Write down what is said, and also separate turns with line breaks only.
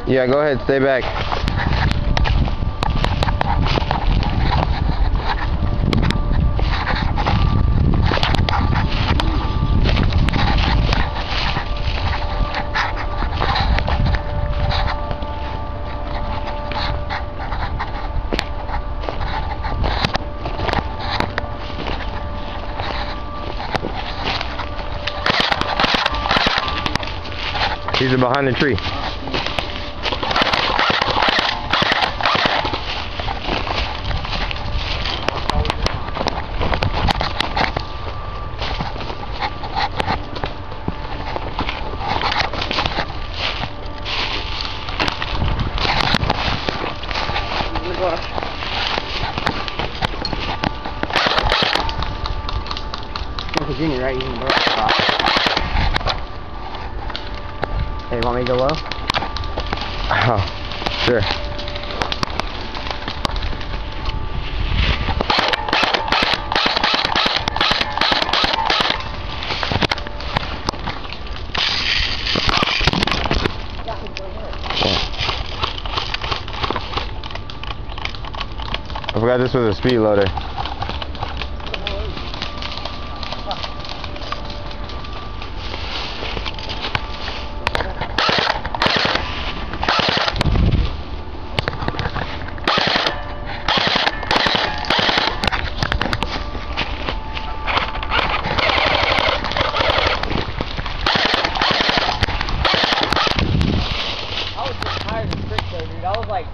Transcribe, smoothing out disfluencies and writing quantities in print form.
Yeah, go ahead, stay back. He's behind the tree.
Junior, right? You can go. Hey, want me to go low?
Oh, sure. I forgot this was a speed loader.
I was just tired of trick though, dude. I was like,